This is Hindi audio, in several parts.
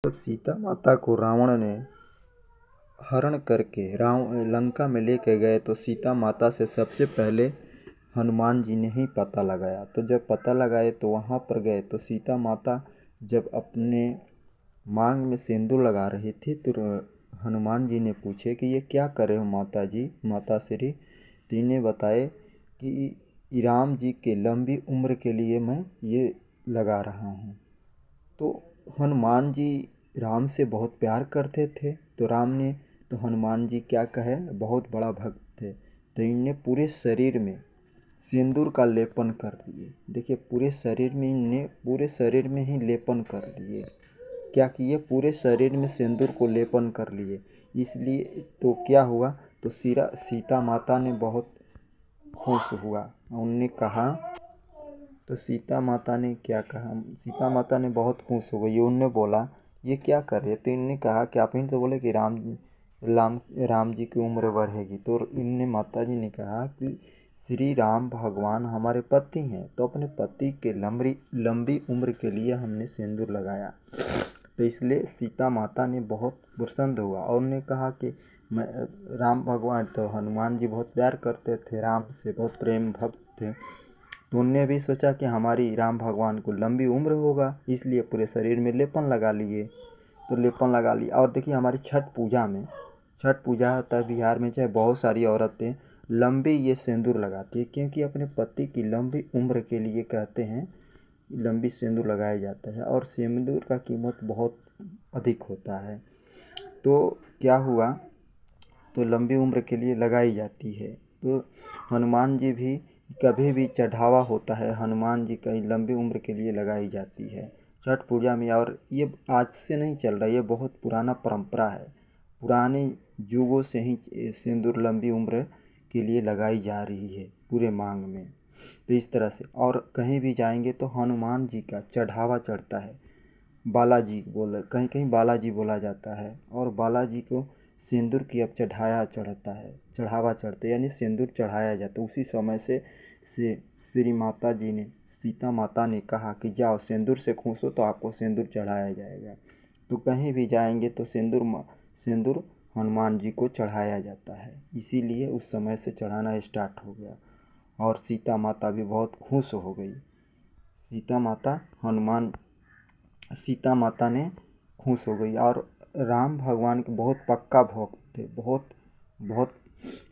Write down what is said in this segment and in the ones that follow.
जब सीता माता को रावण ने हरण करके लंका में लेके गए तो सीता माता से सबसे पहले हनुमान जी ने ही पता लगाया। तो जब पता लगाए तो वहाँ पर गए तो सीता माता जब अपने मांग में सिंदूर लगा रही थी तो हनुमान जी ने पूछे कि ये क्या करे हो माता जी, माता श्री। तो इन्हें बताए कि राम जी के लंबी उम्र के लिए मैं ये लगा रहा हूँ। तो हनुमान जी राम से बहुत प्यार करते थे। तो हनुमान जी क्या कहे, बहुत बड़ा भक्त थे। तो इन्हें पूरे शरीर में सिंदूर का लेपन कर दिए। देखिए पूरे शरीर में ही लेपन कर लिए। क्या किए, पूरे शरीर में सिंदूर को लेपन कर लिए। इसलिए तो क्या हुआ, तो सीता माता ने बहुत खुश हुआ। उनने कहा, तो सीता माता ने क्या कहा, सीता माता ने बहुत खुश हो गई। उनने बोला ये क्या कर रहे। तो इनने कहा कि आप ही तो बोले कि राम जी की उम्र बढ़ेगी। तो इनने माता जी ने कहा कि श्री राम भगवान हमारे पति हैं, तो अपने पति के लंबी उम्र के लिए हमने सिंदूर लगाया। तो इसलिए सीता माता ने बहुत प्रसन्न हुआ और उन्होंने कहा कि मैं राम भगवान, तो हनुमान जी बहुत प्यार करते थे, राम से बहुत प्रेम भक्त थे। तो उनने भी सोचा कि हमारी राम भगवान को लंबी उम्र होगा, इसलिए पूरे शरीर में लेपन लगा लिए। तो लेपन लगा लिया। और देखिए हमारी छठ पूजा होता है बिहार में, चाहे बहुत सारी औरतें लंबी ये सिंदूर लगाती है, क्योंकि अपने पति की लंबी उम्र के लिए कहते हैं लंबी सिंदूर लगाया जाता है। और सिंदूर का कीमत बहुत अधिक होता है। तो क्या हुआ, तो लंबी उम्र के लिए लगाई जाती है। तो हनुमान जी भी कभी भी चढ़ावा होता है, हनुमान जी की लंबी उम्र के लिए लगाई जाती है छठ पूजा में। और ये आज से नहीं चल रहा, ये बहुत पुराना परंपरा है। पुराने युगों से ही सिंदूर लंबी उम्र के लिए लगाई जा रही है पूरे मांग में। तो इस तरह से और कहीं भी जाएंगे तो हनुमान जी का चढ़ावा चढ़ता है। बालाजी कहीं कहीं बालाजी बोला जाता है। और बालाजी को सिंदूर की अब चढ़ावा चढ़ते यानी सिंदूर चढ़ाया जाता। उसी समय से श्री माता जी ने, सीता माता ने कहा कि जाओ सिंदूर से खुश हो तो आपको सिंदूर चढ़ाया जाएगा। तो कहीं भी जाएंगे तो सिंदूर हनुमान जी को चढ़ाया जाता है। इसीलिए उस समय से चढ़ाना स्टार्ट हो गया और सीता माता भी बहुत खुश हो गई। सीता माता ने खुश हो गई। और राम भगवान के बहुत पक्का भक्त थे, बहुत बहुत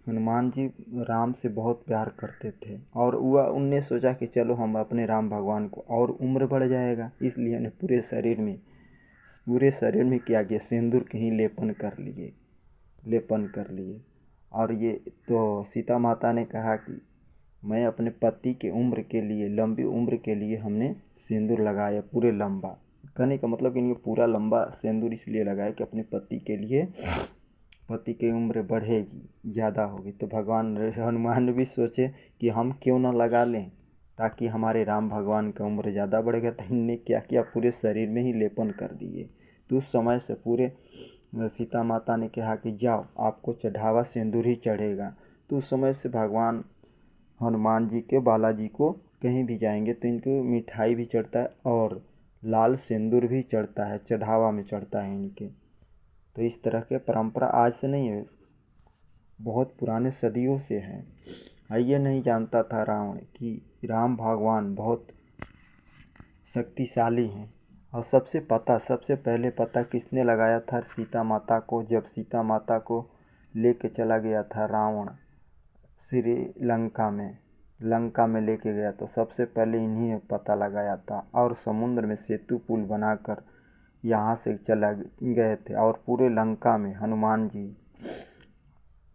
हनुमान जी राम से बहुत प्यार करते थे। और उनने सोचा कि चलो हम अपने राम भगवान को और उम्र बढ़ जाएगा, इसलिए उन्हें पूरे शरीर में किया गया सिंदूर के ही लेपन कर लिए। और ये तो सीता माता ने कहा कि मैं अपने पति के लंबी उम्र के लिए हमने सिंदूर लगाया पूरे लंबा। कहने का मतलब कि इन्हें पूरा लंबा सिंदूर इसलिए लगाया कि अपने पति की उम्र बढ़ेगी, ज़्यादा होगी। तो भगवान हनुमान भी सोचे कि हम क्यों ना लगा लें ताकि हमारे राम भगवान का उम्र ज़्यादा बढ़ेगा। तो इनने क्या किया, पूरे शरीर में ही लेपन कर दिए। तो उस समय से पूरे सीता माता ने कहा कि जाओ आपको चढ़ावा सिंदूर ही चढ़ेगा। तो उस समय से भगवान हनुमान जी के बालाजी को कहीं भी जाएंगे तो इनको मिठाई भी चढ़ता है और लाल सिंदूर भी चढ़ता है, चढ़ावा में चढ़ता है इनके। तो इस तरह के परंपरा आज से नहीं है, बहुत पुराने सदियों से है। ये नहीं जानता था रावण कि राम भगवान बहुत शक्तिशाली हैं। और सबसे पहले पता किसने लगाया था सीता माता को, जब सीता माता को लेके चला गया था रावण लंका में लेके गया तो सबसे पहले इन्हीं ने पता लगाया था। और समुद्र में सेतु पुल बनाकर यहाँ से चला गए थे और पूरे लंका में हनुमान जी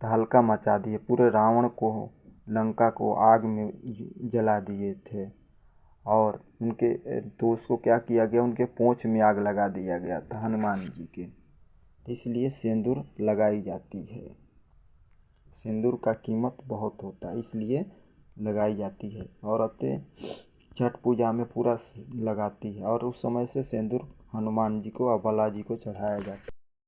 तहलका मचा दिए, पूरे रावण को लंका को आग में जला दिए थे। और तो उसको क्या किया गया, उनके पूंछ में आग लगा दिया गया था हनुमान जी के। इसलिए सिंदूर लगाई जाती है। सिंदूर का कीमत बहुत होता है, इसलिए लगाई जाती है। औरतें छठ पूजा में पूरा लगाती है और उस समय से सिंदूर हनुमान जी को और बालाजी को चढ़ाया जाता है।